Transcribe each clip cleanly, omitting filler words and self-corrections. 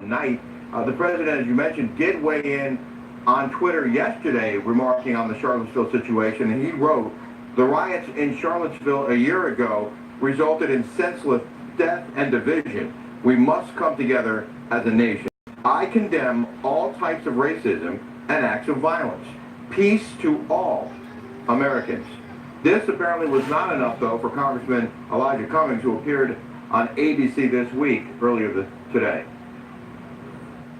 night. The president, as you mentioned, did weigh in on Twitter yesterday, remarking on the Charlottesville situation, and he wrote, "The riots in Charlottesville a year ago resulted in senseless death and division. We must come together as a nation. I condemn all types of racism and acts of violence. Peace to all Americans." This apparently was not enough, though, for Congressman Elijah Cummings, who appeared on ABC This Week earlier today.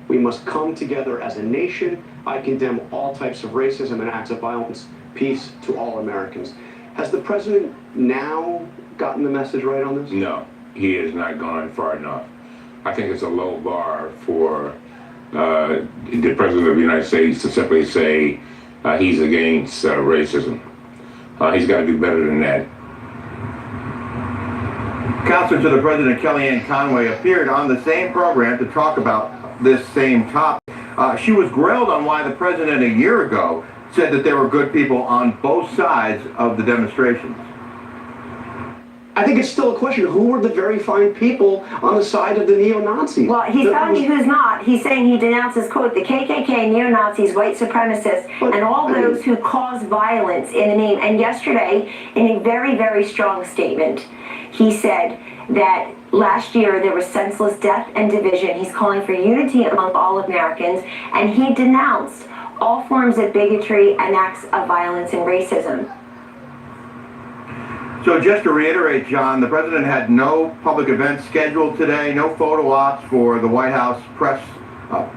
We must come together as a nation. I condemn all types of racism and acts of violence. Peace to all Americans. Has the president now gotten the message right on this? No, he has not gone far enough. I think it's a low bar for the president of the United States to simply say he's against racism. He's got to do better than that. Counselor to the president, Kellyanne Conway, appeared on the same program to talk about this same topic. She was grilled on why the president a year ago said that there were good people on both sides of the demonstrations. I think it's still a question. Who were the very fine people on the side of the neo-Nazis? Well, he's telling you who's not. He's saying he denounces, quote, the KKK, neo-Nazis, white supremacists, and all those who cause violence in the name. And yesterday, in a very, very strong statement, he said that last year there was senseless death and division. He's calling for unity among all Americans, and he denounced all forms of bigotry and acts of violence and racism. So just to reiterate, John, the president had no public events scheduled today, no photo ops for the White House press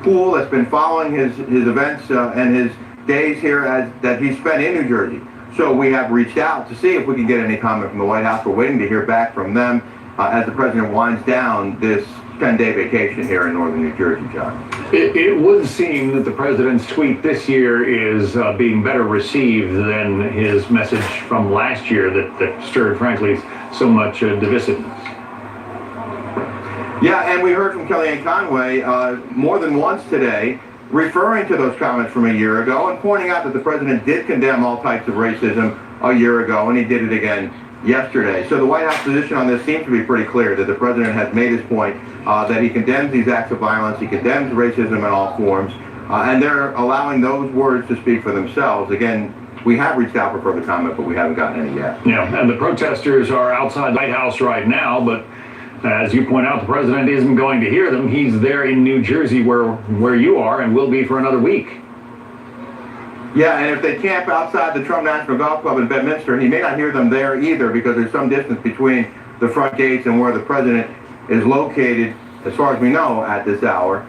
pool that's been following his events and his days here that he spent in New Jersey. So we have reached out to see if we can get any comment from the White House. We're waiting to hear back from them as the president winds down this 10-day vacation here in northern New Jersey, John. It would seem that the president's tweet this year is being better received than his message from last year that stirred, frankly, so much divisiveness. Yeah, and we heard from Kellyanne Conway more than once today, referring to those comments from a year ago and pointing out that the president did condemn all types of racism a year ago, and he did it again yesterday. So the White House position on this seems to be pretty clear, that the president has made his point that he condemns these acts of violence, he condemns racism in all forms, and they're allowing those words to speak for themselves. Again, we have reached out for further comment, but we haven't gotten any yet. Yeah, and the protesters are outside the White House right now, but as you point out, the president isn't going to hear them. He's there in New Jersey where you are and will be for another week. Yeah, and if they camp outside the Trump National Golf Club in Bedminster, he may not hear them there either, because there's some distance between the front gates and where the president is located, as far as we know, at this hour.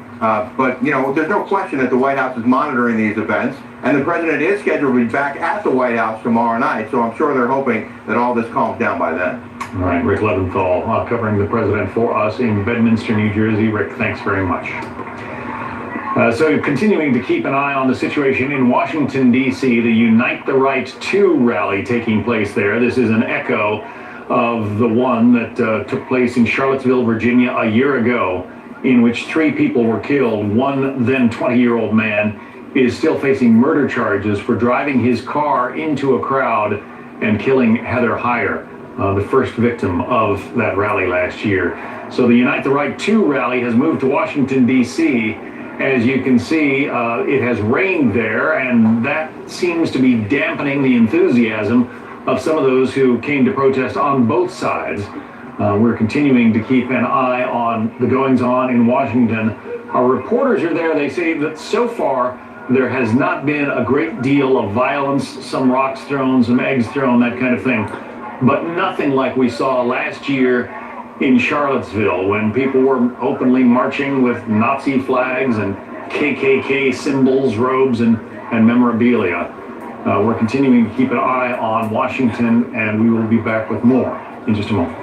But, you know, there's no question that the White House is monitoring these events, and the president is scheduled to be back at the White House tomorrow night, so I'm sure they're hoping that all this calms down by then. All right, Rick Leventhal covering the president for us in Bedminster, New Jersey. Rick, thanks very much. So continuing to keep an eye on the situation in Washington, D.C., the Unite the Right 2 rally taking place there. This is an echo of the one that took place in Charlottesville, Virginia a year ago, in which 3 people were killed. One then 20-year-old man is still facing murder charges for driving his car into a crowd and killing Heather Heyer, the first victim of that rally last year. So the Unite the Right 2 rally has moved to Washington, D.C., As you can see, it has rained there, and that seems to be dampening the enthusiasm of some of those who came to protest on both sides. We're continuing to keep an eye on the goings-on in Washington. Our reporters are there. They say that so far there has not been a great deal of violence, some rocks thrown, some eggs thrown, that kind of thing, but nothing like we saw last year in Charlottesville, when people were openly marching with Nazi flags and KKK symbols, robes, and memorabilia. We're continuing to keep an eye on Washington, and we will be back with more in just a moment.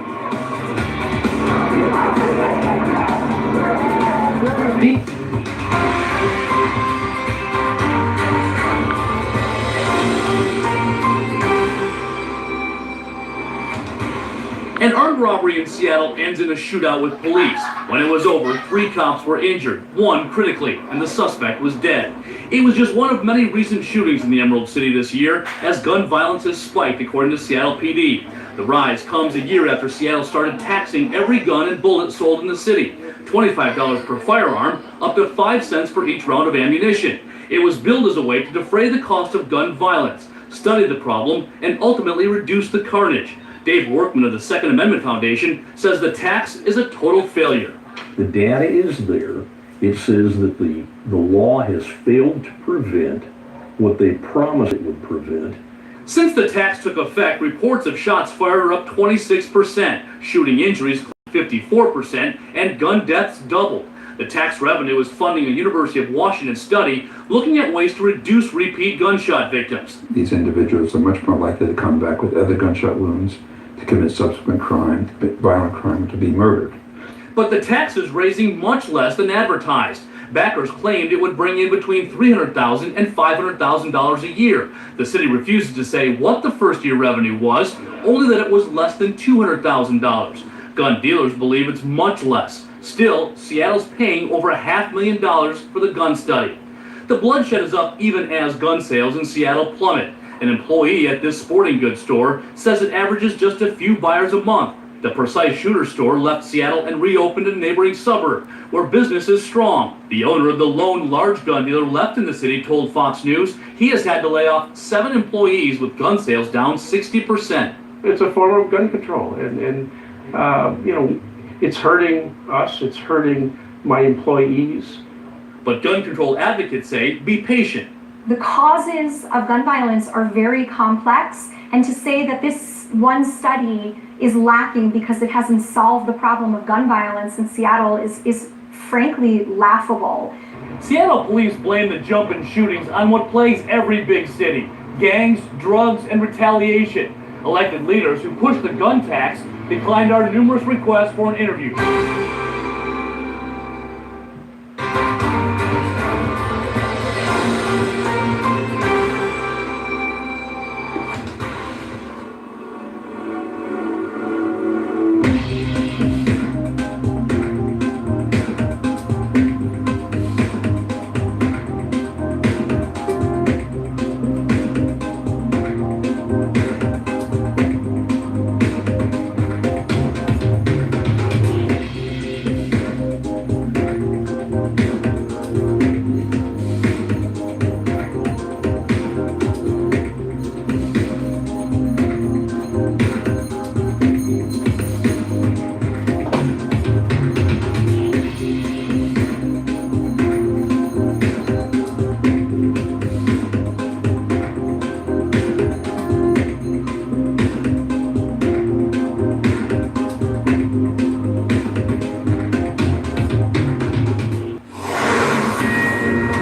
An armed robbery in Seattle ends in a shootout with police. When it was over, 3 cops were injured, 1 critically, and the suspect was dead. It was just one of many recent shootings in the Emerald City this year, as gun violence has spiked, according to Seattle PD. The rise comes a year after Seattle started taxing every gun and bullet sold in the city. $25 per firearm, up to 5 cents for each round of ammunition. It was billed as a way to defray the cost of gun violence, study the problem, and ultimately reduce the carnage. Dave Workman of the Second Amendment Foundation says the tax is a total failure. The data is there. It says that the law has failed to prevent what they promised it would prevent. Since the tax took effect, reports of shots fired are up 26%, shooting injuries 54%, and gun deaths doubled. The tax revenue is funding a University of Washington study looking at ways to reduce repeat gunshot victims. These individuals are much more likely to come back with other gunshot wounds, to commit subsequent crime, violent crime, to be murdered. But the tax is raising much less than advertised. Backers claimed it would bring in between $300,000 and $500,000 a year. The city refuses to say what the first-year revenue was, only that it was less than $200,000. Gun dealers believe it's much less. Still, Seattle's paying over $500,000 for the gun study. The bloodshed is up even as gun sales in Seattle plummet. An employee at this sporting goods store says it averages just a few buyers a month. The Precise Shooter store left Seattle and reopened in a neighboring suburb, where business is strong. The owner of the lone large gun dealer left in the city told Fox News he has had to lay off 7 employees with gun sales down 60%. It's a form of gun control, and it's hurting us, it's hurting my employees. But gun control advocates say be patient. The causes of gun violence are very complex, and to say that this one study is lacking because it hasn't solved the problem of gun violence in Seattle is frankly laughable. Seattle police blame the jump in shootings on what plagues every big city: gangs, drugs, and retaliation. Elected leaders who pushed the gun tax declined our numerous requests for an interview.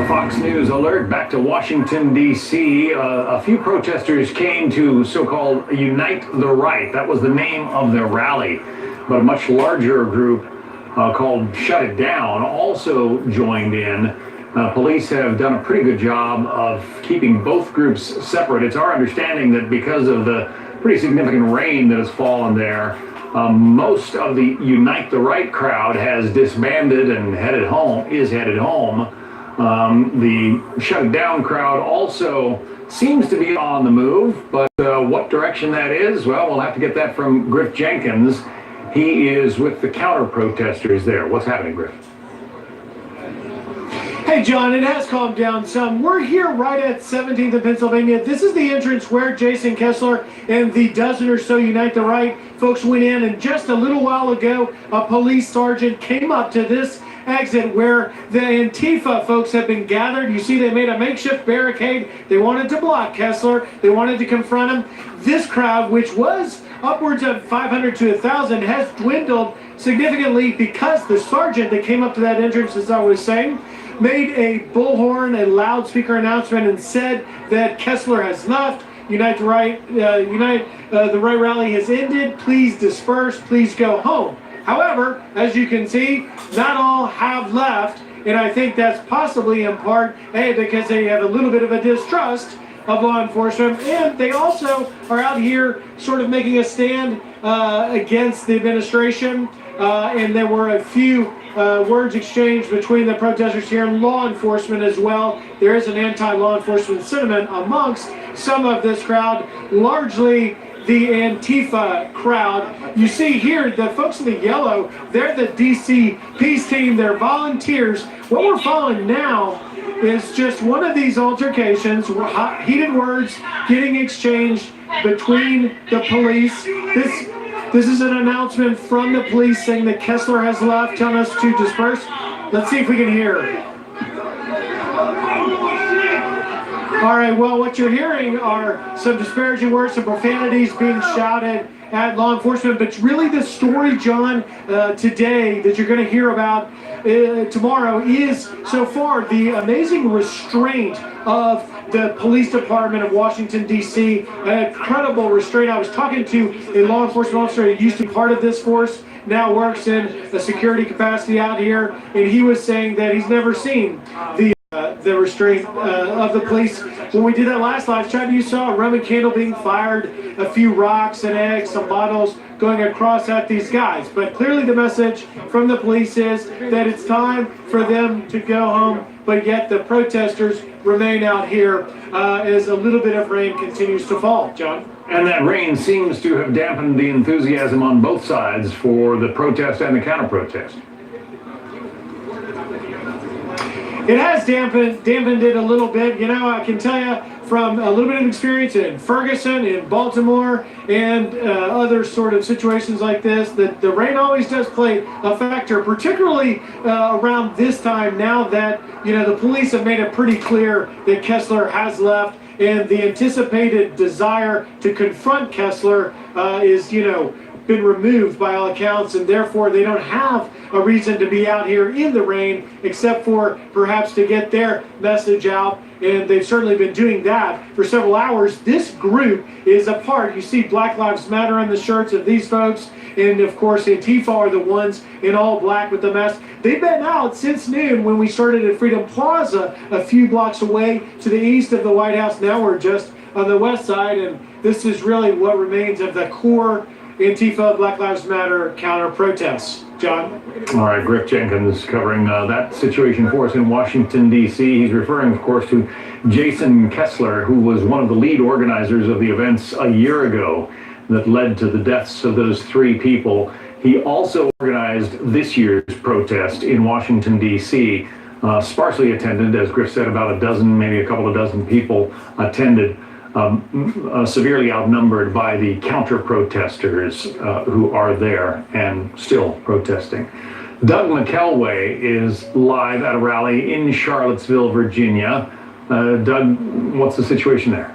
Fox News alert back to Washington, D.C. A few protesters came to so-called Unite the Right. That was the name of their rally. But a much larger group called Shut It Down also joined in. Police have done a pretty good job of keeping both groups separate. It's our understanding that because of the pretty significant rain that has fallen there, most of the Unite the Right crowd has disbanded and headed home. The Shut It Down crowd also seems to be on the move, but what direction that is, well, we'll have to get that from Griff Jenkins. He is with the counter-protesters there. What's happening, Griff? Hey, John, it has calmed down some. We're here right at 17th and Pennsylvania. This is the entrance where Jason Kessler and the dozen or so Unite the Right folks went in, and just a little while ago, a police sergeant came up to this exit where the Antifa folks have been gathered. You see, they made a makeshift barricade. They wanted to block Kessler. They wanted to confront him. This crowd, which was upwards of 500 to 1,000, has dwindled significantly because the sergeant that came up to that entrance, as I was saying, made a bullhorn, a loudspeaker announcement, and said that Kessler has left. Unite the Right, the Right rally has ended. Please disperse. Please go home. However, as you can see, not all have left, and I think that's possibly in part, because they have a little bit of a distrust of law enforcement, and they also are out here sort of making a stand against the administration, and there were a few words exchanged between the protesters here and law enforcement as well. There is an anti-law enforcement sentiment amongst some of this crowd. Largely, the Antifa crowd. You see here, the folks in the yellow, they're the DC Peace Team. They're volunteers. What we're following now is just one of these altercations, heated words getting exchanged between the police. This is an announcement from the police saying that Kessler has left, telling us to disperse. Let's see if we can hear. All right, well, what you're hearing are some disparaging words, some profanities being shouted at law enforcement, but really the story, John, today that you're going to hear about tomorrow is so far the amazing restraint of the police department of Washington, D.C. An incredible restraint. I was talking to a law enforcement officer who used to be part of this force, now works in a security capacity out here, and he was saying that he's never seen the restraint of the police. When we did that last live chat, you saw a Roman candle being fired, a few rocks and eggs, some bottles going across at these guys. But clearly the message from the police is that it's time for them to go home, but yet the protesters remain out here as a little bit of rain continues to fall. John? And that rain seems to have dampened the enthusiasm on both sides for the protest and the counter-protest. It has dampened it a little bit. You know, I can tell you from a little bit of experience in Ferguson, in Baltimore, and other sort of situations like this, that the rain always does play a factor, particularly around this time now that, you know, the police have made it pretty clear that Kessler has left, and the anticipated desire to confront Kessler is, you know, been removed by all accounts, and therefore they don't have a reason to be out here in the rain except for perhaps to get their message out, and they've certainly been doing that for several hours. This group is a part, you see Black Lives Matter on the shirts of these folks, and of course Antifa are the ones in all black with the mask. They've been out since noon when we started at Freedom Plaza a few blocks away to the east of the White House. Now we're just on the west side, and this is really what remains of the core Antifa, Black Lives Matter counter-protests. John? All right, Griff Jenkins covering that situation for us in Washington, D.C. He's referring, of course, to Jason Kessler, who was one of the lead organizers of the events a year ago that led to the deaths of those three people. He also organized this year's protest in Washington, D.C. Sparsely attended, as Griff said, about a dozen, maybe a couple of dozen people attended. Severely outnumbered by the counter-protesters who are there and still protesting. Doug McElway is live at a rally in Charlottesville, Virginia. Doug, what's the situation there?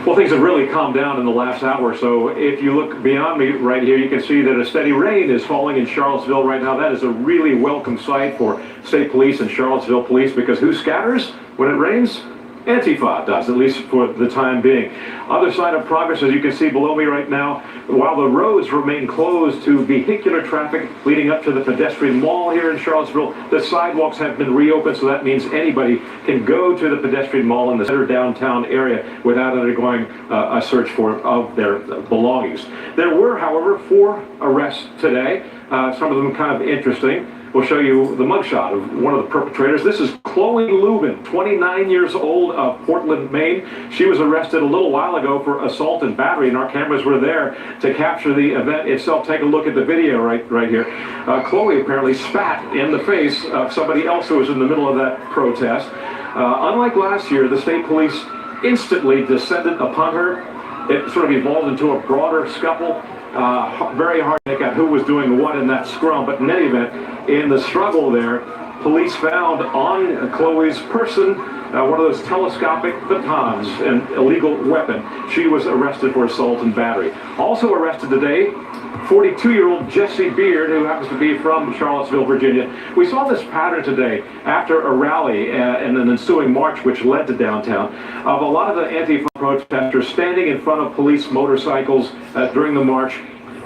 Well, things have really calmed down in the last hour or so. If you look beyond me right here, you can see that a steady rain is falling in Charlottesville right now. That is a really welcome sight for state police and Charlottesville police, because who scatters when it rains? Antifa does, at least for the time being. Other sign of progress, as you can see below me right now, while the roads remain closed to vehicular traffic leading up to the pedestrian mall here in Charlottesville, the sidewalks have been reopened, so that means anybody can go to the pedestrian mall in the center downtown area without undergoing a search of their belongings. There were, however, 4 arrests today, some of them kind of interesting. We'll show you the mugshot of one of the perpetrators. This is Chloe Lubin, 29 years old, of Portland, Maine. She was arrested a little while ago for assault and battery, and our cameras were there to capture the event itself. Take a look at the video right here. Chloe apparently spat in the face of somebody else who was in the middle of that protest. Unlike last year, the state police instantly descended upon her. It sort of evolved into a broader scuffle. Very hard to make out who was doing what in that scrum, but in any event, in the struggle there, police found on Chloe's person one of those telescopic batons, an illegal weapon. She was arrested for assault and battery. Also arrested today, 42-year-old Jesse Beard, who happens to be from Charlottesville, Virginia. We saw this pattern today after a rally and an ensuing march which led to downtown of a lot of the Antifa protesters standing in front of police motorcycles during the march,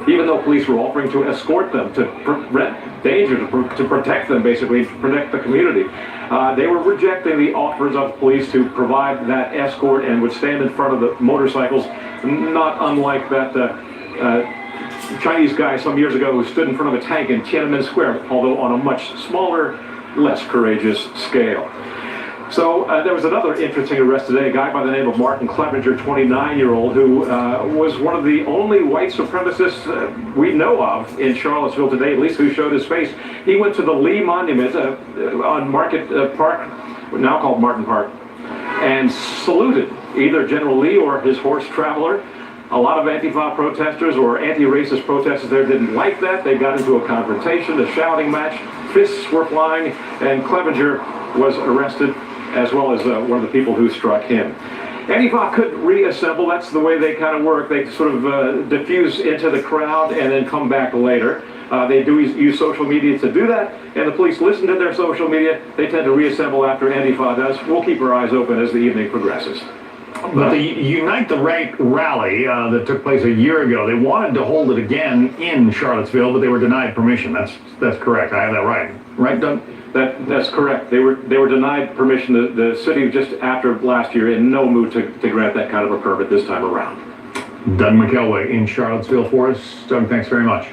even though police were offering to escort them, to prevent danger, to protect them, basically, to protect the community. They were rejecting the offers of police to provide that escort and would stand in front of the motorcycles, not unlike that Chinese guy some years ago who stood in front of a tank in Tiananmen Square, although on a much smaller, less courageous scale. So there was another interesting arrest today, a guy by the name of Martin Clevenger, 29-year-old, who was one of the only white supremacists we know of in Charlottesville today, at least who showed his face. He went to the Lee Monument on Market Park, now called Martin Park, and saluted either General Lee or his horse Traveler. A lot of Antifa protesters or anti-racist protesters there didn't like that. They got into a confrontation, a shouting match, fists were flying, and Clevenger was arrested, as well as one of the people who struck him. Antifa couldn't reassemble. That's the way they kind of work. They sort of diffuse into the crowd and then come back later. They do use social media to do that, and the police listen to their social media. They tend to reassemble after Antifa does. We'll keep our eyes open as the evening progresses. But the Unite the Right rally that took place a year ago, they wanted to hold it again in Charlottesville, but they were denied permission. That's correct. I have that right. Right, Doug? That's correct. They were denied permission. The city just after last year in no mood to grant that kind of a permit this time around. Doug McElway in Charlottesville for us. Doug, thanks very much.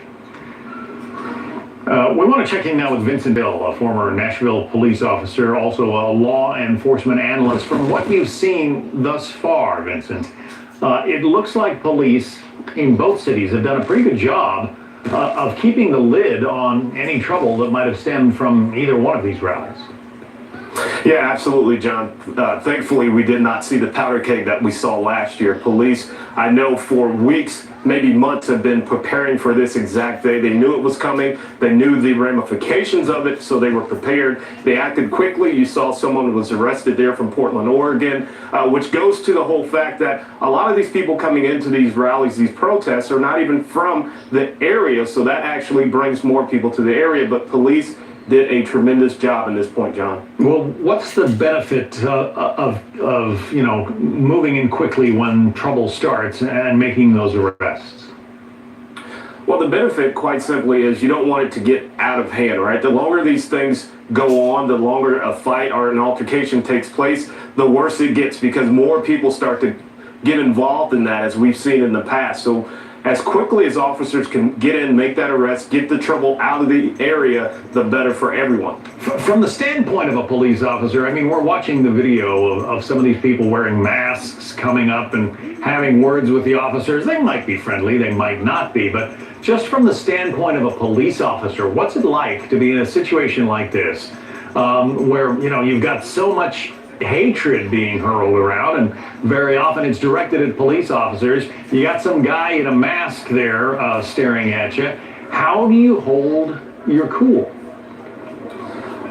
We want to check in now with Vincent Hill, a former Nashville police officer, also a law enforcement analyst. From what you've seen thus far, Vincent, it looks like police in both cities have done a pretty good job of keeping the lid on any trouble that might have stemmed from either one of these rallies. Yeah, absolutely, John. Thankfully, we did not see the powder keg that we saw last year. Police, I know for weeks, maybe months, have been preparing for this exact day. They knew it was coming. They knew the ramifications of it, so they were prepared. They acted quickly. You saw someone was arrested there from Portland, Oregon, which goes to the whole fact that a lot of these people coming into these rallies, these protests, are not even from the area, so that actually brings more people to the area. But police did a tremendous job in this point, John. Well, what's the benefit of moving in quickly when trouble starts and making those arrests? Well, the benefit, quite simply, is you don't want it to get out of hand, right? The longer these things go on, the longer a fight or an altercation takes place, the worse it gets, because more people start to get involved in that, as we've seen in the past. So as quickly as officers can get in, make that arrest, get the trouble out of the area, the better for everyone. From the standpoint of a police officer, I mean, we're watching the video of some of these people wearing masks coming up and having words with the officers. They might be friendly, they might not be, but just from the standpoint of a police officer, what's it like to be in a situation like this, where, you've got so much hatred being hurled around, and very often it's directed at police officers. You got some guy in a mask there staring at you. How do you hold your cool?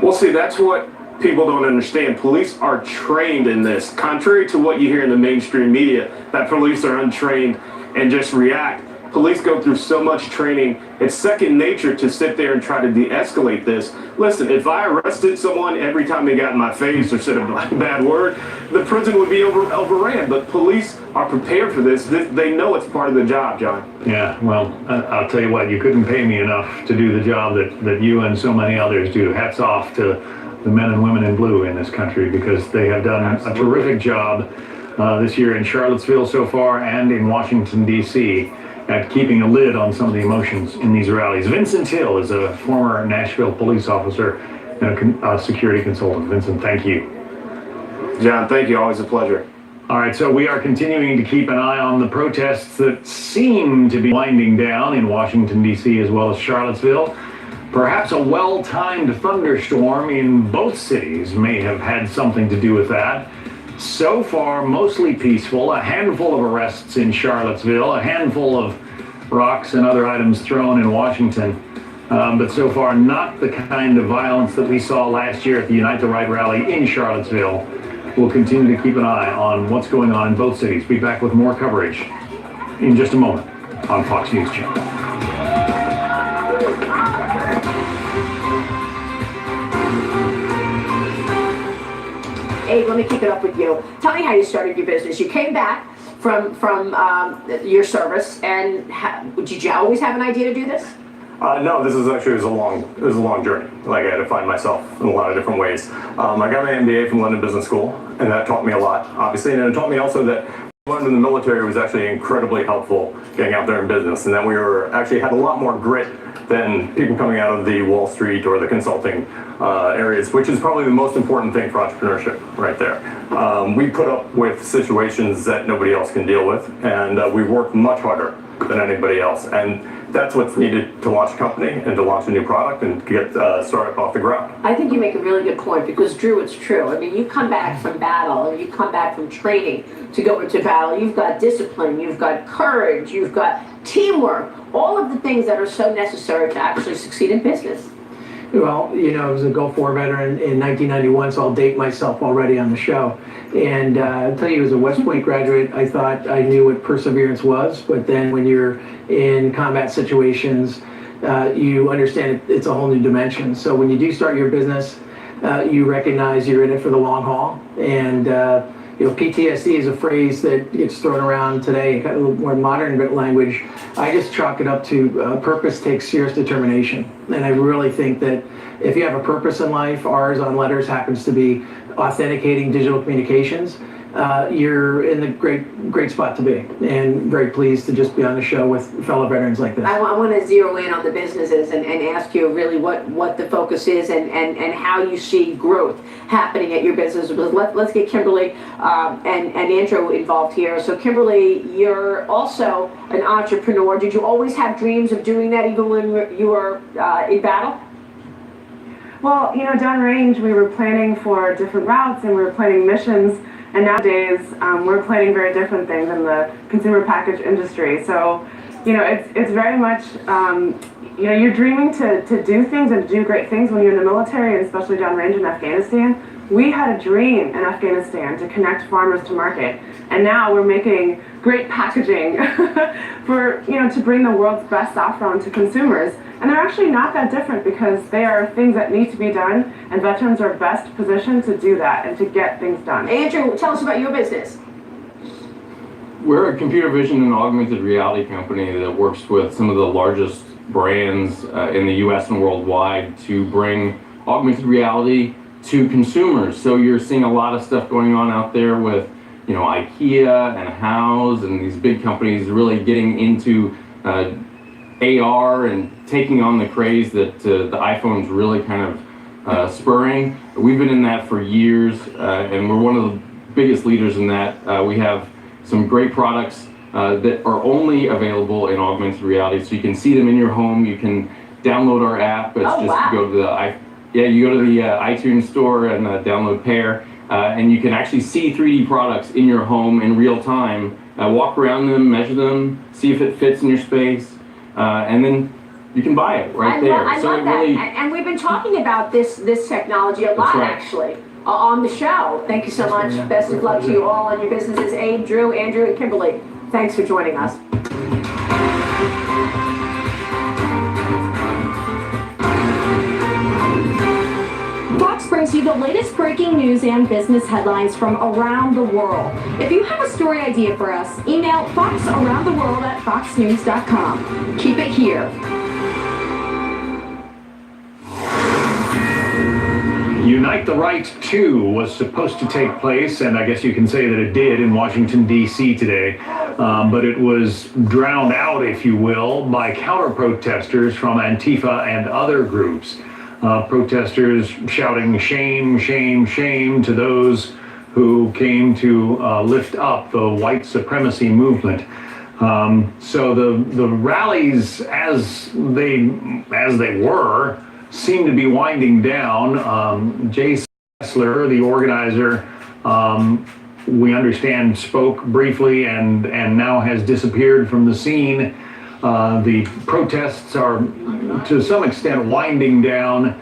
Well, see, that's what people don't understand. Police are trained in this. Contrary to what you hear in the mainstream media, that police are untrained and just react. Police go through so much training. It's second nature to sit there and try to de-escalate this. Listen, if I arrested someone every time they got in my face or said a bad word, the prison would be overran. But police are prepared for this. They know it's part of the job, John. Yeah, well, I'll tell you what, you couldn't pay me enough to do the job that you and so many others do. Hats off to the men and women in blue in this country, because they have done a terrific job this year in Charlottesville so far and in Washington, D.C., at keeping a lid on some of the emotions in these rallies. Vincent Hill is a former Nashville police officer and a security consultant. Vincent, thank you. John, thank you. Always a pleasure. All right, so we are continuing to keep an eye on the protests that seem to be winding down in Washington, D.C., as well as Charlottesville. Perhaps a well-timed thunderstorm in both cities may have had something to do with that. So far, mostly peaceful. A handful of arrests in Charlottesville, a handful of rocks and other items thrown in Washington. But so far, not the kind of violence that we saw last year at the Unite the Right rally in Charlottesville. We'll continue to keep an eye on what's going on in both cities. Be back with more coverage in just a moment on Fox News Channel. Abe, let me keep it up with you. Tell me how you started your business. You came back from your service, and did you always have an idea to do this? No, this is actually it was a long journey. Like, I had to find myself in a lot of different ways. I got my MBA from London Business School, and that taught me a lot, obviously. And it taught me also that learned in the military was actually incredibly helpful getting out there in business, and that we were actually had a lot more grit than people coming out of the Wall Street or the consulting areas, which is probably the most important thing for entrepreneurship right there. We put up with situations that nobody else can deal with, and we work much harder than anybody else. And that's what's needed to launch a company and to launch a new product and get a startup off the ground. I think you make a really good point because, Drew, it's true. I mean, you come back from battle or you come back from training to go into battle. You've got discipline, you've got courage, you've got teamwork, all of the things that are so necessary to actually succeed in business. Well, you know, I was a Gulf War veteran in 1991, so I'll date myself already on the show. And I'll tell you, as a West Point graduate, I thought I knew what perseverance was, but then when you're in combat situations, you understand it's a whole new dimension. So when you do start your business, you recognize you're in it for the long haul. And you know, PTSD is a phrase that gets thrown around today, kind of a little more modern language. I just chalk it up to purpose takes serious determination. And I really think that if you have a purpose in life, ours on Letters happens to be authenticating digital communications, you're in the great spot to be, and very pleased to just be on the show with fellow veterans like this. I want to zero in on the businesses and ask you really what the focus is and how you see growth happening at your business. Let's get Kimberly and Andrew involved here. So Kimberly, you're also an entrepreneur. Did you always have dreams of doing that even when you were in battle? Well, you know, downrange we were planning for different routes and we were planning missions. And nowadays, we're planning very different things in the consumer package industry. So, you know, it's very much, you know, you're dreaming to do things and to do great things when you're in the military, and especially downrange in Afghanistan. We had a dream in Afghanistan to connect farmers to market. And now we're making great packaging for, you know, to bring the world's best saffron to consumers. And they're actually not that different because they are things that need to be done, and veterans are best positioned to do that and to get things done. Andrew, tell us about your business. We're a computer vision and augmented reality company that works with some of the largest brands in the US and worldwide to bring augmented reality to consumers. So you're seeing a lot of stuff going on out there with, you know, IKEA and Houzz and these big companies really getting into AR and taking on the craze that the iPhone's really kind of spurring. We've been in that for years, and we're one of the biggest leaders in that. We have some great products that are only available in augmented reality, so you can see them in your home. You can download our app. It's go to the you go to the iTunes store and download Pair, and you can actually see 3D products in your home in real time. Walk around them, measure them, see if it fits in your space. And then you can buy it right there. I love that. Really, and we've been talking about this technology a lot, actually, on the show. Thank you so much. Best of luck to you all on your businesses. Abe, Drew, Andrew, and Kimberly, thanks for joining us. Fox brings you the latest breaking news and business headlines from around the world. If you have a story idea for us, email foxaroundtheworld@foxnews.com. Keep it here. Unite the Right 2 was supposed to take place, and I guess you can say that it did in Washington, D.C. today, but it was drowned out, if you will, by counter-protesters from Antifa and other groups. Protesters shouting shame, shame, shame to those who came to lift up the white supremacy movement. So the rallies, as they were, seem to be winding down. Jay Sessler, the organizer, we understand spoke briefly and now has disappeared from the scene. The protests are to some extent winding down,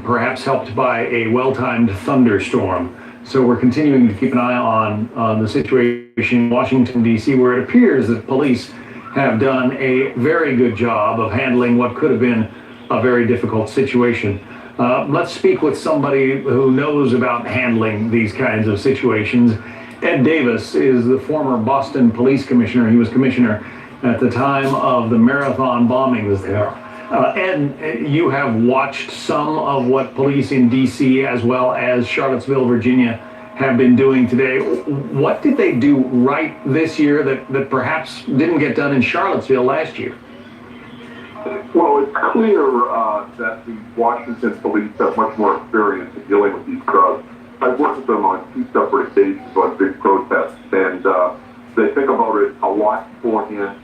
perhaps helped by a well-timed thunderstorm. So we're continuing to keep an eye on the situation in Washington, D.C., where it appears that police have done a very good job of handling what could have been a very difficult situation. Let's speak with somebody who knows about handling these kinds of situations. Ed Davis is the former Boston Police Commissioner. He was commissioner at the time of the Marathon bombings there. Ed, you have watched some of what police in D.C. as well as Charlottesville, Virginia have been doing today. What did they do right this year that perhaps didn't get done in Charlottesville last year? Well, it's clear that the Washington police have much more experience in dealing with these crowds. I've worked with them on 2 separate occasions on big protests, and they think about it a lot beforehand.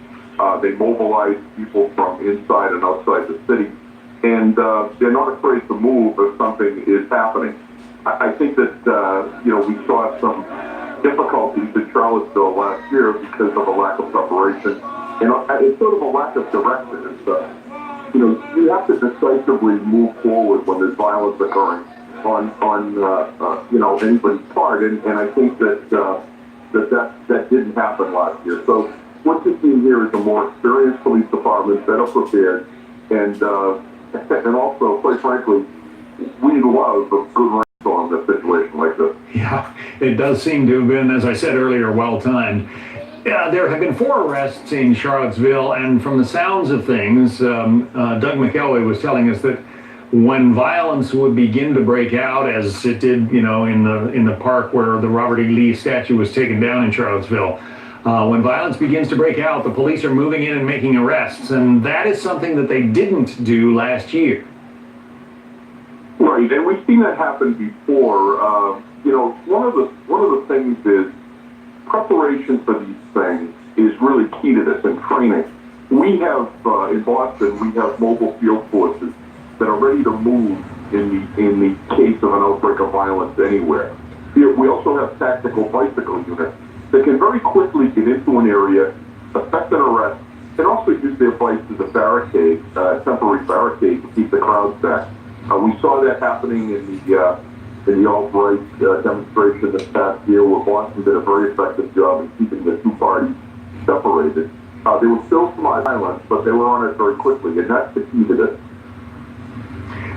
They mobilize people from inside and outside the city, and they're not afraid to move if something is happening. I think that, we saw some difficulties in Charlottesville last year because of a lack of preparation. It's sort of a lack of direction. You have to decisively move forward when there's violence occurring on anybody's part, and I think that didn't happen last year. So what you're seeing here is a more experienced police department, better prepared, and also, quite frankly, we love a good rainstorm in a situation like this. Yeah, it does seem to have been, as I said earlier, well timed. There have been 4 arrests in Charlottesville, and from the sounds of things, Doug McElway was telling us that when violence would begin to break out, as it did, in the park where the Robert E. Lee statue was taken down in Charlottesville, when violence begins to break out, the police are moving in and making arrests, and that is something that they didn't do last year. Right, and we've seen that happen before. One of the things is preparation for these things is really key to this, and training. We have in Boston, we have mobile field forces that are ready to move in the case of an outbreak of violence anywhere. We also have tactical bicycle units that can very quickly get into an area, effect an arrest, and also use their bikes as a barricade, temporary barricade to keep the crowds back. We saw that happening in the alt-right demonstration this past year, where Boston did a very effective job in keeping the 2 parties separated. There was still some violence, but they were on it very quickly, and that's the key to this.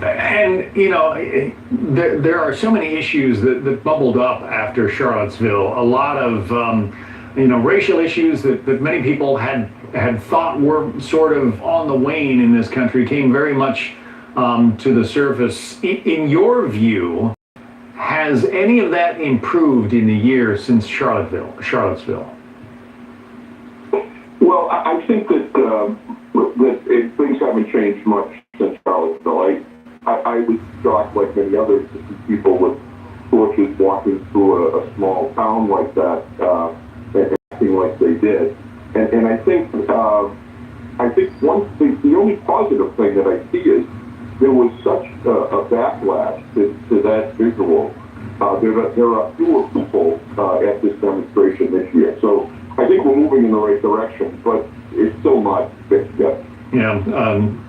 And, there are so many issues that bubbled up after Charlottesville. A lot of, racial issues that many people had thought were sort of on the wane in this country came very much to the surface. In your view, has any of that improved in the year since Charlottesville? Well, I think that things haven't changed much since Charlottesville. I was shocked, like many others, to see people with torches walking through a small town like that and acting like they did. And I think one thing, the only positive thing that I see is there was such a backlash to that visual. There are fewer people at this demonstration this year. So I think we're moving in the right direction, but it's still not fixed yet. Yeah,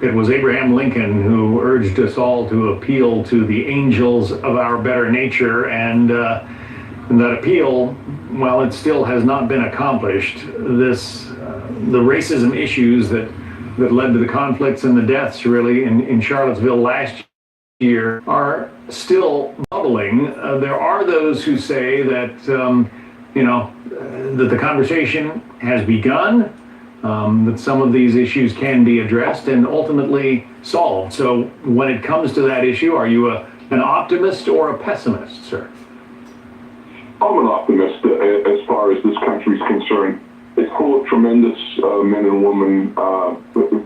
it was Abraham Lincoln who urged us all to appeal to the angels of our better nature, and that appeal, well, it still has not been accomplished. The racism issues that led to the conflicts and the deaths, really, in Charlottesville last year are still bubbling. There are those who say that, that the conversation has begun, that some of these issues can be addressed and ultimately solved. So when it comes to that issue, are you an optimist or a pessimist, sir? I'm an optimist as far as this country's concerned. It's full of tremendous men and women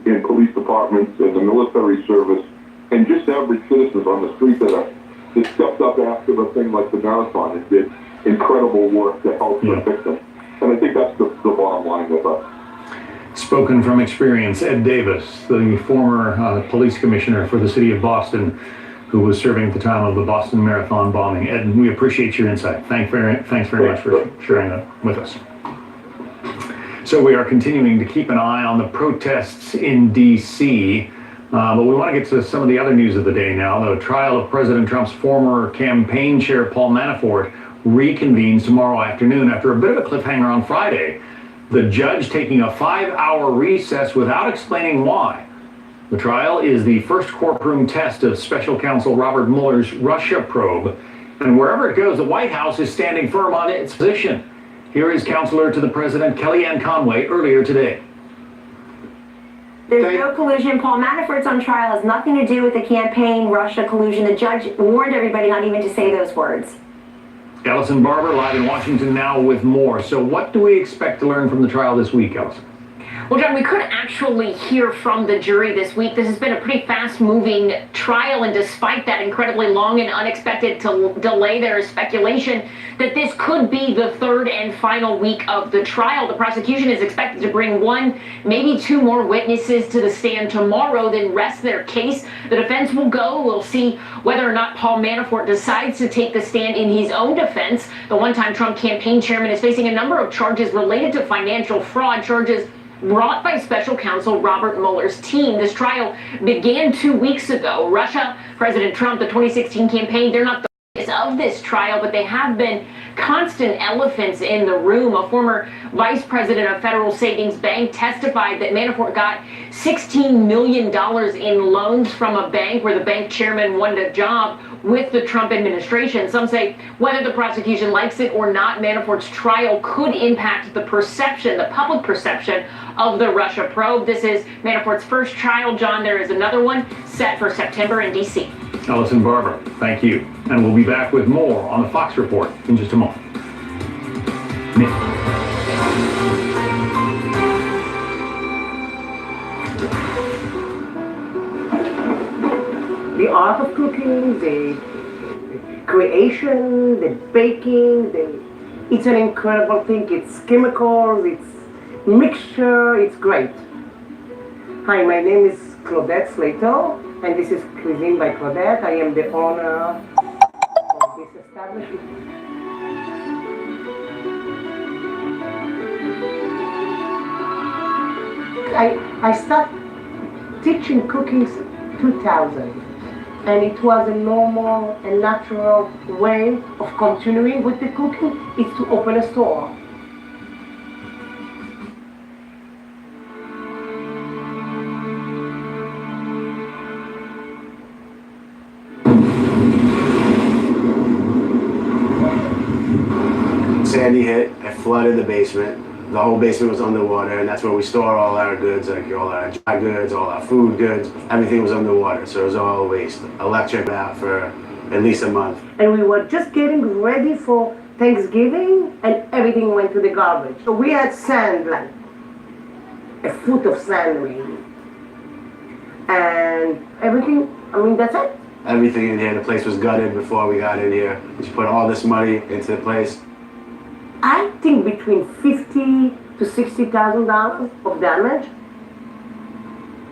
in police departments, in the military service, and just average citizens on the street that stepped up after the thing like the marathon and did incredible work to help the victims. And I think that's the bottom line with us. Spoken from experience, Ed Davis, the former police commissioner for the city of Boston, who was serving at the time of the Boston Marathon bombing. Ed, we appreciate your insight. Thanks very much for sharing that with us. So we are continuing to keep an eye on the protests in D.C., but we want to get to some of the other news of the day now. The trial of President Trump's former campaign chair, Paul Manafort, reconvenes tomorrow afternoon after a bit of a cliffhanger on Friday. The judge taking a 5-hour recess without explaining why. The trial is the first courtroom test of special counsel Robert Mueller's Russia probe. And wherever it goes, the White House is standing firm on its position. Here is counselor to the president, Kellyanne Conway, earlier today. There's no collusion. Paul Manafort's on trial, has nothing to do with the campaign Russia collusion. The judge warned everybody not even to say those words. Ellison Barber live in Washington now with more. So what do we expect to learn from the trial this week, Ellison? Well, John, we could actually hear from the jury this week. This has been a pretty fast-moving trial, and despite that incredibly long and unexpected delay, there is speculation that this could be the third and final week of the trial. The prosecution is expected to bring one, maybe two more witnesses to the stand tomorrow, then rest their case. The defense will go. We'll see whether or not Paul Manafort decides to take the stand in his own defense. The one-time Trump campaign chairman is facing a number of charges related to financial fraud, charges brought by special counsel Robert Mueller's team. This trial began 2 weeks ago. Russia, President Trump, the 2016 campaign, they're not the focus of this trial, but they have been constant elephants in the room. A former vice president of Federal Savings Bank testified that Manafort got $16 million in loans from a bank where the bank chairman wanted a job with the Trump administration. Some say whether the prosecution likes it or not, Manafort's trial could impact the perception, the public perception of the Russia probe. This is Manafort's first trial. John, there is another one set for September in D.C. Ellison Barber, thank you. And we'll be back with more on the Fox Report in just a moment. The art of cooking, the creation, the baking, it's an incredible thing. It's chemicals, it's mixture, it's great. Hi, my name is Claudette Slater, and this is Cuisine by Claudette. I am the owner of this establishment. I started teaching cooking 2000. And it was a normal and natural way of continuing with the cooking, is to open a store. Sandy hit, it flooded the basement. The whole basement was underwater, and that's where we store all our goods, like all our dry goods, all our food goods. Everything was underwater, so it was all waste. Electric out for at least a month. And we were just getting ready for Thanksgiving, and everything went to the garbage. So we had sand, like a foot of sand maybe. And everything, that's it. Everything in here, the place was gutted before we got in here. We just put all this money into the place. I think between $50,000 to $60,000 of damage,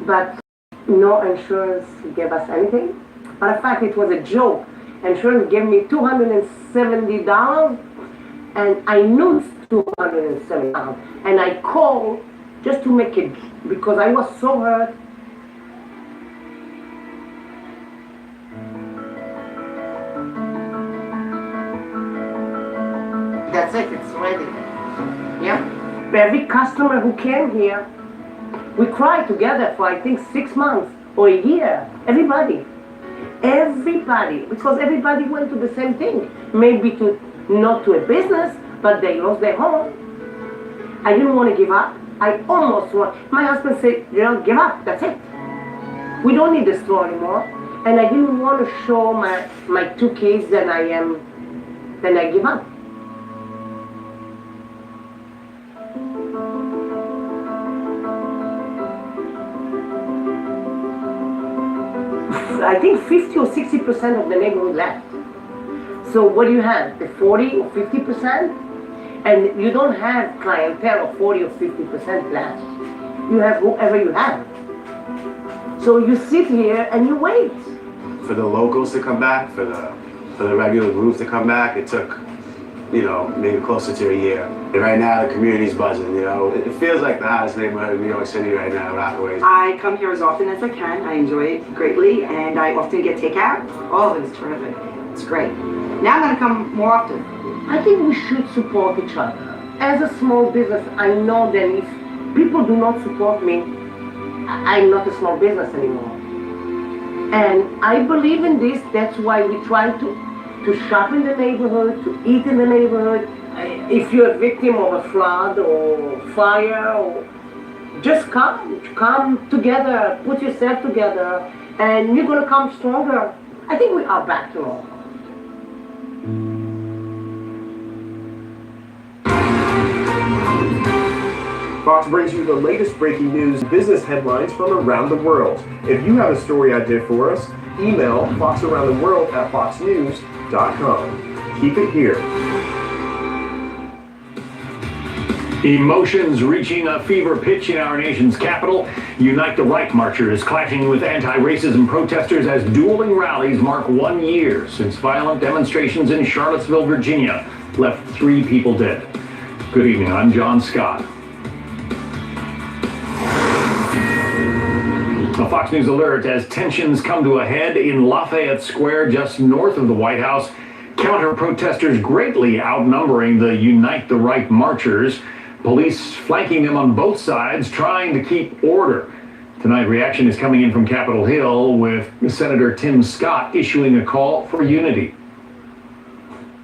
but no insurance gave us anything. Matter of fact, it was a joke. Insurance gave me $270, and I knew it's $270, and I called just to make it, because I was so hurt. That's it, it's ready. Yeah. Every customer who came here, we cried together for I think 6 months or a year. Everybody. Everybody. Because everybody went to the same thing. Maybe not to a business, but they lost their home. I didn't want to give up. I almost want. My husband said, give up, that's it. We don't need the store anymore. And I didn't want to show my 2 kids that I give up. I think 50 or 60% of the neighborhood left. So what do you have? The 40 or 50%? And you don't have clientele of 40 or 50% left. You have whoever you have. So you sit here and you wait. For the locals to come back, for the regular groups to come back, it took, maybe closer to a year. And right now the community's buzzing, It feels like the hottest neighborhood in New York City right now, Rockaway. I come here as often as I can. I enjoy it greatly, and I often get takeout. All of it is terrific. It's great. Now I'm going to come more often. I think we should support each other. As a small business, I know that if people do not support me, I'm not a small business anymore. And I believe in this. That's why we try to shop in the neighborhood, to eat in the neighborhood. If you're a victim of a flood or fire, just come together, put yourself together, and you're going to come stronger. I think we are back to normal. Fox brings you the latest breaking news business headlines from around the world. If you have a story idea for us, email foxaroundtheworld@foxnews.com. Keep it here. Emotions reaching a fever pitch in our nation's capital. Unite the Right marchers clashing with anti-racism protesters as dueling rallies mark 1 year since violent demonstrations in Charlottesville, Virginia left 3 people dead. Good evening, I'm John Scott. A Fox News alert as tensions come to a head in Lafayette Square just north of the White House. Counter-protesters greatly outnumbering the Unite the Right marchers. Police flanking them on both sides, trying to keep order. Tonight, reaction is coming in from Capitol Hill with Senator Tim Scott issuing a call for unity.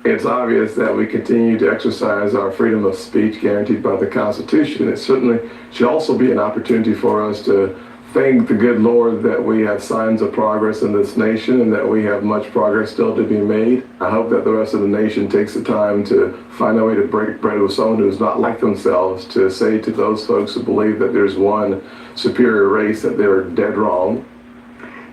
It's obvious that we continue to exercise our freedom of speech guaranteed by the Constitution. It certainly should also be an opportunity for us to thank the good Lord that we have signs of progress in this nation and that we have much progress still to be made. I hope that the rest of the nation takes the time to find a way to break bread with someone who's not like themselves, to say to those folks who believe that there's one superior race that they're dead wrong.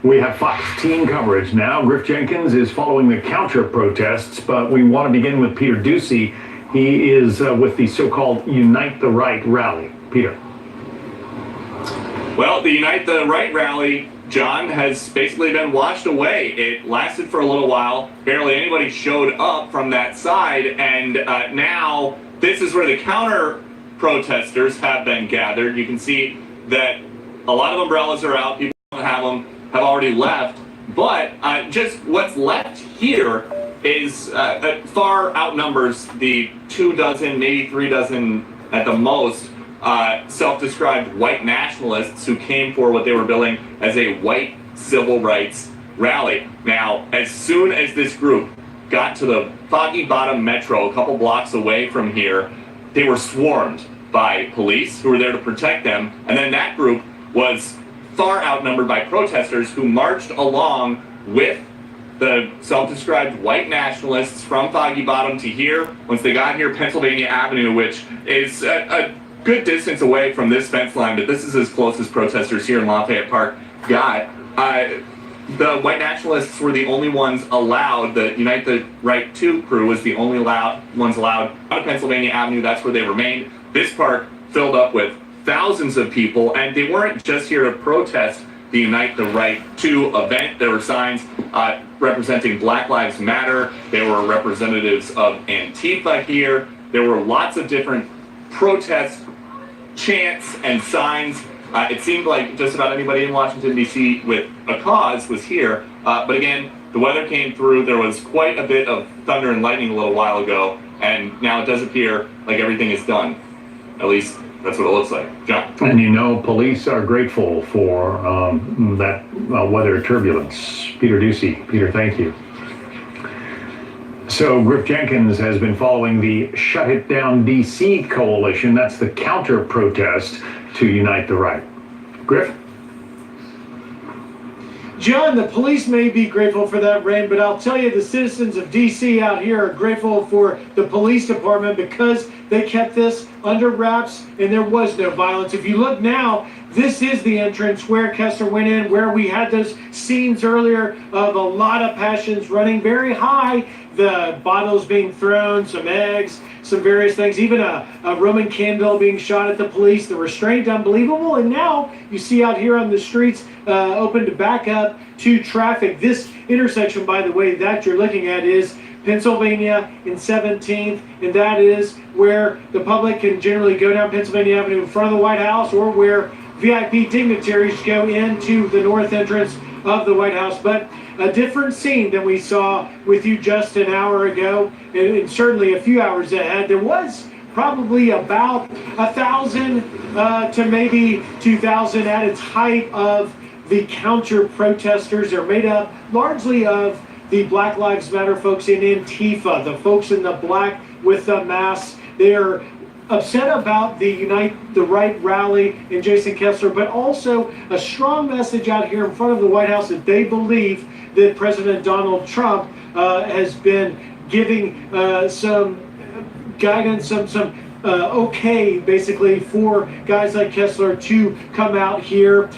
We have Fox team coverage now. Griff Jenkins is following the counter-protests, but we want to begin with Peter Doocy. He is with the so-called Unite the Right rally. Peter. Well, the Unite the Right rally, John, has basically been washed away. It lasted for a little while. Barely anybody showed up from that side. And now this is where the counter-protesters have been gathered. You can see that a lot of umbrellas are out. People don't have them, have already left. But just what's left here is far outnumbers the 24, maybe 36 at the most, self-described white nationalists who came for what they were billing as a white civil rights rally. Now, as soon as this group got to the Foggy Bottom Metro, a couple blocks away from here, they were swarmed by police who were there to protect them. And then that group was far outnumbered by protesters who marched along with the self-described white nationalists from Foggy Bottom to here. Once they got here, Pennsylvania Avenue, which is a good distance away from this fence line, but this is as close as protesters here in Lafayette Park got. The white nationalists were the only ones allowed. The Unite the Right 2 crew was the only ones allowed on Pennsylvania Avenue. That's where they remained. This park filled up with thousands of people, and they weren't just here to protest the Unite the Right 2 event. There were signs representing Black Lives Matter. There were representatives of Antifa here. There were lots of different protest chants and signs. It seemed like just about anybody in Washington, D.C. with a cause was here. But again, the weather came through. There was quite a bit of thunder and lightning a little while ago, and now it does appear like everything is done. At least that's what it looks like. John? And you know, police are grateful for that weather turbulence. Peter Doocy. Peter, thank you. So Griff Jenkins has been following the Shut It Down DC coalition. That's the counter-protest to Unite the Right. Griff? John, the police may be grateful for that rain, but I'll tell you, the citizens of D.C. out here are grateful for the police department because they kept this under wraps and there was no violence. If you look now, this is the entrance where Kessler went in, where we had those scenes earlier of a lot of passions running very high, the bottles being thrown, some eggs, some various things, even a Roman candle being shot at the police, the restraint unbelievable. And now you see out here on the streets open to back up to traffic. This intersection, by the way, that you're looking at is Pennsylvania and 17th, and that is where the public can generally go down Pennsylvania Avenue in front of the White House, or where VIP dignitaries go into the north entrance of the White House. But a different scene than we saw with you just an hour ago, and certainly a few hours ahead. There was probably about 1,000 to maybe 2,000 at its height of the counter-protesters. They're made up largely of the Black Lives Matter folks in Antifa, the folks in the black with the masks. They're upset about the Unite the Right rally and Jason Kessler, but also a strong message out here in front of the White House that they believe that President Donald Trump has been giving some guidance, some okay, basically, for guys like Kessler to come out here.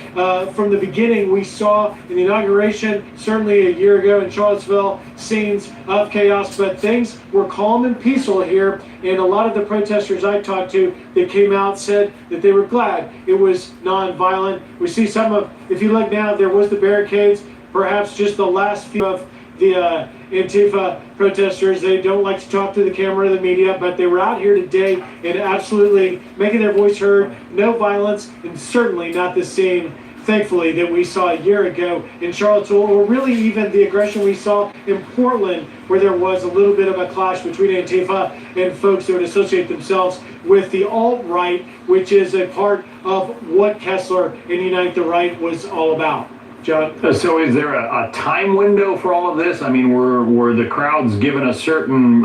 From the beginning, we saw in the inauguration, certainly a year ago in Charlottesville, scenes of chaos, but things were calm and peaceful here. And a lot of the protesters I talked to that came out said that they were glad it was non-violent. We see some of, if you look now, there was the barricades, perhaps just the last few of the Antifa protesters. They don't like to talk to the camera or the media, but they were out here today and absolutely making their voice heard. No violence, and certainly not the same, thankfully, that we saw a year ago in Charlottesville, or really even the aggression we saw in Portland, where there was a little bit of a clash between Antifa and folks that would associate themselves with the alt-right, which is a part of what Kessler and Unite the Right was all about. John? So is there a time window for all of this? I mean, were the crowds given a certain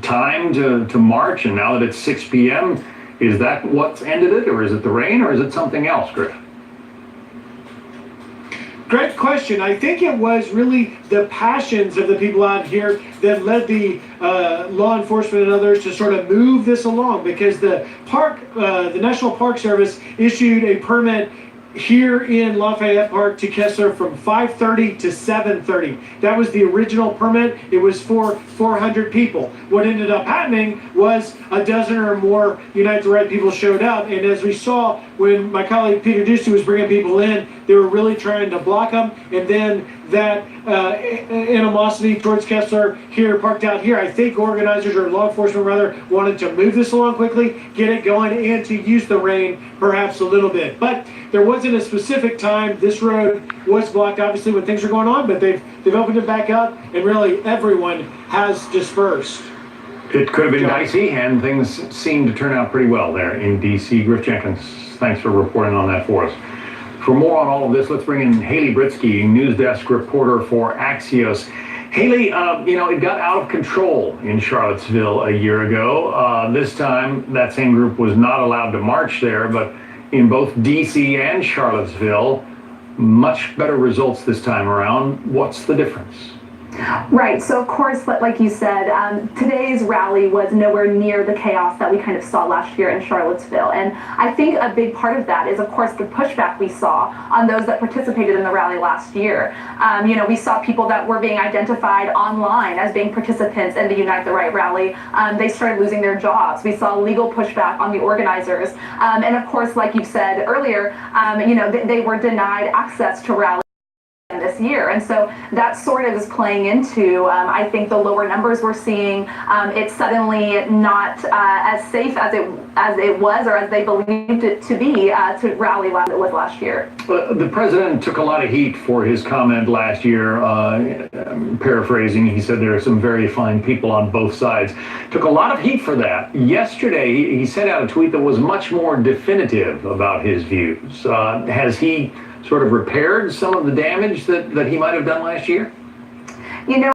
time to march, and now that it's 6 p.m., is that what's ended it, or is it the rain, or is it something else, Griff? Great question. I think it was really the passions of the people out here that led the law enforcement and others to sort of move this along, because the National Park Service issued a permit here in Lafayette Park to Kessler from 5:30 to 7:30. That was the original permit. It was for 400 people. What ended up happening was a dozen or more Unite the Right people showed up, and as we saw when my colleague Peter Ducey was bringing people in, they were really trying to block them, and then that animosity towards Kessler here, parked out here, I think organizers, or law enforcement rather, wanted to move this along quickly, get it going, and to use the rain perhaps a little bit. But there wasn't a specific time. This road was blocked, obviously, when things are going on, but they've opened it back up, and really everyone has dispersed. It could have been dicey, and things seem to turn out pretty well there in D.C. Griff Jenkins, thanks for reporting on that for us. For more on all of this, let's bring in Haley Britsky, news desk reporter for Axios. Haley, it got out of control in Charlottesville a year ago. This time, that same group was not allowed to march there, but in both D.C. and Charlottesville, much better results this time around. What's the difference? Right. So, of course, like you said, today's rally was nowhere near the chaos that we kind of saw last year in Charlottesville. And I think a big part of that is, of course, the pushback we saw on those that participated in the rally last year. We saw people that were being identified online as being participants in the Unite the Right rally. They started losing their jobs. We saw legal pushback on the organizers. And, of course, like you said earlier, they were denied access to rallies this year, and so that sort of is playing into I think the lower numbers we're seeing. It's suddenly not as safe as it was, or as they believed it to be, to rally as it was last year. The president took a lot of heat for his comment last year. Paraphrasing, he said there are some very fine people on both sides. Took a lot of heat for that. Yesterday, he sent out a tweet that was much more definitive about his views. Has he sort of repaired some of the damage that he might have done last year?